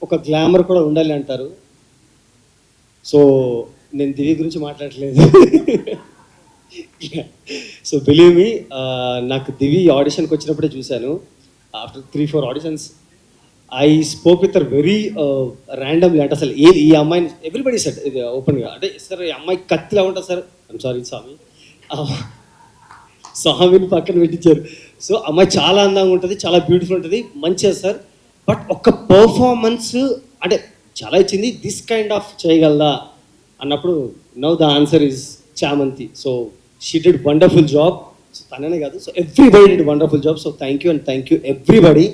I: ఒక గ్లామర్ కూడా ఉండాలి అంటారు. సో నేను దివి గురించి మాట్లాడట్లేదు. సో బిలీవ్ మీ, నాకు దివి ఆడిషన్కి వచ్చినప్పుడే చూశాను. After 3-4 auditions I spoke with very randomly. అంటే అసలు ఏది ఈ అమ్మాయిని ఎవ్రీబడి సెట్ ఇది ఓపెన్గా, అంటే సార్ ఈ అమ్మాయి కత్తిలా ఉంటుంది సార్, ఐమ్ సారీ స్వామి, స్వామిని పక్కన పెట్టించారు. సో అమ్మాయి చాలా అందంగా ఉంటుంది, చాలా బ్యూటిఫుల్ ఉంటుంది, మంచిగా సార్. బట్ ఒక్క పర్ఫార్మెన్స్ అంటే చాలా ఇచ్చింది, దిస్ కైండ్ ఆఫ్ చేయగలదా అన్నప్పుడు నౌ ద ఆన్సర్ ఈజ్ చామంతి. So she did wonderful job. So తననే కాదు, so everybody did wonderful job. So thank you and thank you everybody.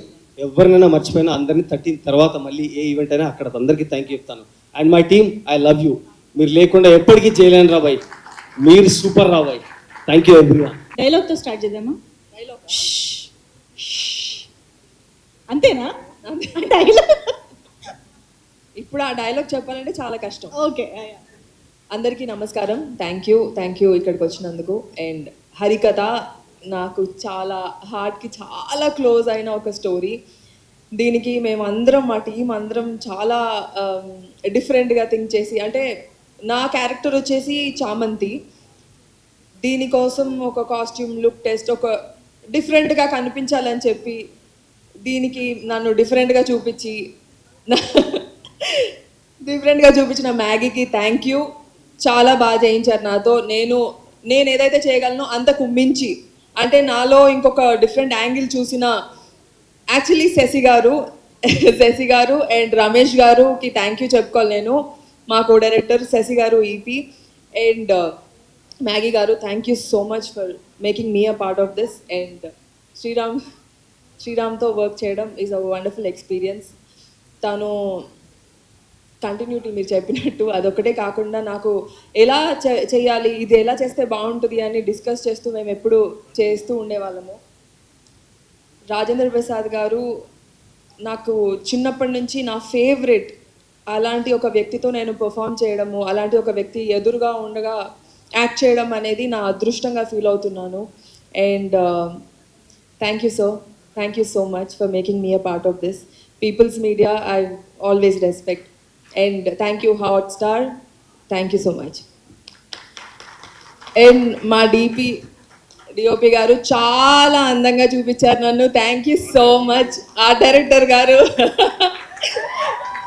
I: ఎవరినైనా మర్చిపోయినా అందరినీ 13 తర్వాత మళ్ళీ ఏ ఈవెంట్ అయినా అక్కడ అందరికీ థ్యాంక్ యూ చెప్తాను. And my team, I love you. మీరు లేకుండా ఎప్పటికీ చేయలేను రా బాయ్. మీరు సూపర్ రాబాయ్. Thank you everyone.
B: డైలాగ్తో స్టార్ట్ చేద్దామా? అంతేనా డైలాగ్?
J: ఇప్పుడు ఆ డైలాగ్ చెప్పాలంటే చాలా కష్టం.
B: ఓకే.
J: అందరికీ నమస్కారం. థ్యాంక్ యూ ఇక్కడికి వచ్చినందుకు. అండ్ హరికథ నాకు చాలా హార్ట్కి చాలా క్లోజ్ అయిన ఒక స్టోరీ. దీనికి మేమందరం మా టీం అందరం చాలా డిఫరెంట్గా థింక్ చేసి, అంటే నా క్యారెక్టర్ వచ్చేసి చామంతి, దీనికోసం ఒక కాస్ట్యూమ్ లుక్ టెస్ట్, ఒక డిఫరెంట్గా కనిపించాలని చెప్పి దీనికి నన్ను డిఫరెంట్గా చూపించిన మ్యాగీకి థ్యాంక్ యూ. చాలా బాగా చేయించారు నాతో. నేను ఏదైతే చేయగలనో అంతకు మించి, అంటే నాలో ఇంకొక డిఫరెంట్ యాంగిల్ చూసిన యాక్చువల్లీ శశి గారు అండ్ రమేష్ గారుకి థ్యాంక్ యూ చెప్పుకోవాలి నేను, మా కో డైరెక్టర్ శశి గారు ఈపీ, అండ్ మ్యాగీ గారు thank you so much for making me a part of this. అండ్ శ్రీరామ్తో వర్క్ చేయడం ఈజ్ అ వండర్ఫుల్ ఎక్స్పీరియన్స్. తను కంటిన్యూటీ మీరు చెప్పినట్టు అదొకటే కాకుండా నాకు ఎలా చేయాలి, ఇది ఎలా చేస్తే బాగుంటుంది అని డిస్కస్ చేస్తూ మేము ఎప్పుడు చేస్తూ ఉండేవాళ్ళము. రాజేంద్ర ప్రసాద్ గారు నాకు చిన్నప్పటి నుంచి నా ఫేవరెట్. అలాంటి ఒక వ్యక్తితో నేను పర్ఫామ్ చేయడము, అలాంటి ఒక వ్యక్తి ఎదురుగా ఉండగా యాక్ట్ చేయడం అనేది నా అదృష్టంగా ఫీల్ అవుతున్నాను. And thank you so much for making me a part of this. People's media I always respect. And thank you Hotstar, thank you so much. And మా డిఓపి గారు చాలా అందంగా చూపించారు నన్ను. Thank you so much. Art director గారు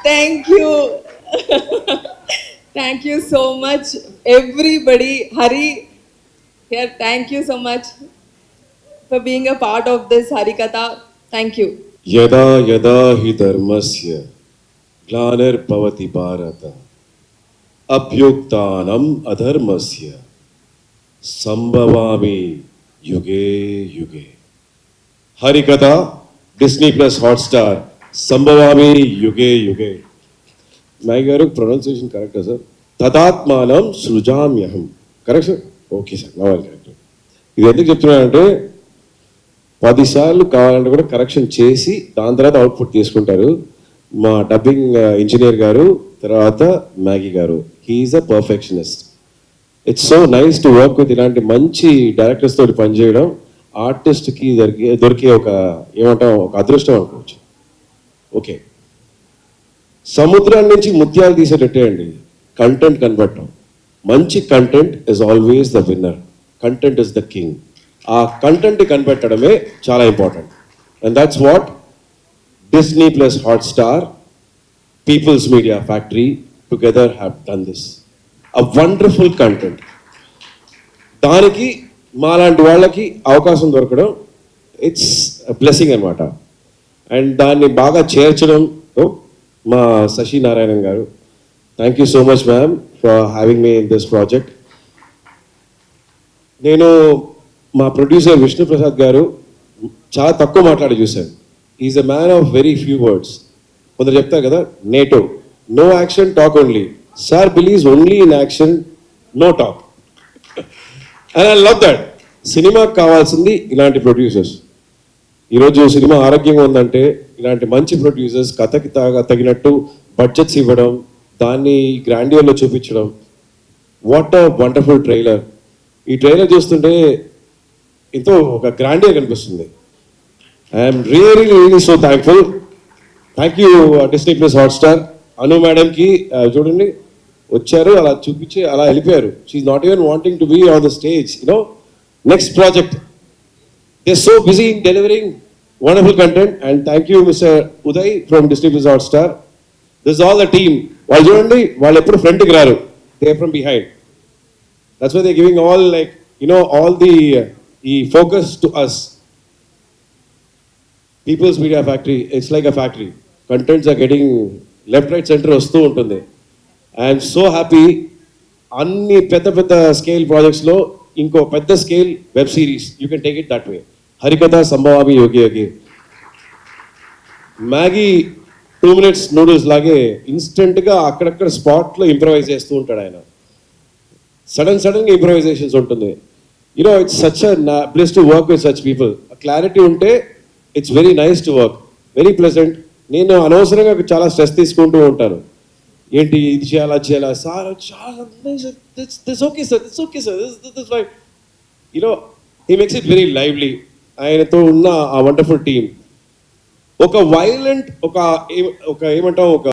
J: thank you so much. Everybody, Hari here, thank you so much for being a part of this Harikatha. Thank you.
A: యదా యదా హి ధర్మస్య గ్లానిర్భవతి భారత అభ్యుత్థానం అధర్మస్య సంభవామి యుగే యుగే. హరికథ, డిస్నీ ప్లస్ హాట్స్టార్, సంభవామి యుగే యుగే. నాయ్ గారు ప్రొనౌన్సియేషన్ కరెక్టా సార్? తదాత్మానం సృజామ్యహం. Correct sir? ఓకే సార్, నవ్వాలి కరెక్ట్. ఇది ఎందుకు చెప్తున్నానంటే 10 సార్లు కావాలంటే కూడా కరెక్షన్ చేసి దాని తర్వాత అవుట్పుట్ తీసుకుంటారు. మా డబ్బింగ్ ఇంజనీర్ గారు, తర్వాత మ్యాగీ గారు, he is a perfectionist. It's so nice to work with ఇలాంటి మంచి డైరెక్టర్స్ తోటి పనిచేయడం. ఆర్టిస్ట్కి దొరికే ఒక ఏమంటాం, ఒక అదృష్టం అనుకోవచ్చు. ఓకే, సముద్రం నుంచి ముత్యాలు తీసేటట్టే అండి కంటెంట్ కనబడటం. మంచి content is always the winner. Content is the king. ఆ కంటెంట్ కనిపెట్టడమే చాలా important. And that's what Disney plus Hotstar, People's Media Factory together have done this. A wonderful content. దానికి మాలాంటి వాళ్ళకి అవకాశం దొరకడం, ఇట్స్ బ్లెస్సింగ్ అనమాట. అండ్ దాన్ని బాగా చేర్చడం మా శశి నారాయణన్ గారు. Thank you so much ma'am for having me in this project. నేను మా ప్రొడ్యూసర్ విష్ణు ప్రసాద్ గారు చాలా తక్కువ మాట్లాడి చూశాను. Is a man of very few words. కొందరు చెప్తారు కదా, NATO, no action talk only. Sir believes only in action, no talk. And I love that. సినిమాకి కావాల్సింది ఇలాంటి ప్రొడ్యూసర్స్. ఈరోజు సినిమా ఆరోగ్యంగా ఉందంటే ఇలాంటి మంచి ప్రొడ్యూసర్స్ కథకి తగినట్టు బడ్జెట్స్ ఇవ్వడం, దాన్ని గ్రాండియర్లో చూపించడం. What a wonderful trailer. ఈ ట్రైలర్ చూస్తుంటే ఎంతో ఒక గ్రాండియర్ కనిపిస్తుంది. I'm really so thankful. Thank you Disney plus Hotstar. Anu మేడంకి చూడండి, వచ్చారు, అలా చూపించి అలా వెళ్ళిపోయారు. She's not even wanting to be on the stage. Next project. They so busy in delivering wonderful content. And thank you mister Uday from Disney plus Hotstar. This all the team. వాళ్ళు చూడండి, వాళ్ళు ఎప్పుడు ఫ్రంట్కి రారు, they from behind. That's why they giving all like all the ఈ focus to us. People's Media Factory, it's like a factory. Contents are getting left, right, center వస్తూ ఉంటుంది. I am so happy. అన్ని పెద్ద scale ప్రాజెక్ట్స్లో ఇంకో పెద్ద scale web series, you can take it that way. Harikatha, సంభవామి యోగి యోగి. మ్యాగీ 2 minutes నూడిల్స్ లాగే ఇన్స్టెంట్గా అక్కడక్కడ స్పాట్లో ఇంప్రవైజ్ చేస్తూ ఉంటాడు ఆయన. సడన్ ఇంప్రవైజేషన్స్ ఉంటుంది. You know it's such a place to work with such people. Clarity ఉంటే it's very nice to work, very pleasant. నేను అనవసరంగా చాలా స్ట్రెస్ తీసుకుంటూ ఉంటాను, ఏంటి ఇది చేయాలా చేయాలా సార్, చాలా this okay sir, this okay sir, this fine. You know he makes it very lively. ఆయనతో ఉన్న ఆ వండర్ఫుల్ టీమ్. ఒక వైలెంట్ ఒక ఏమంటాం, ఒక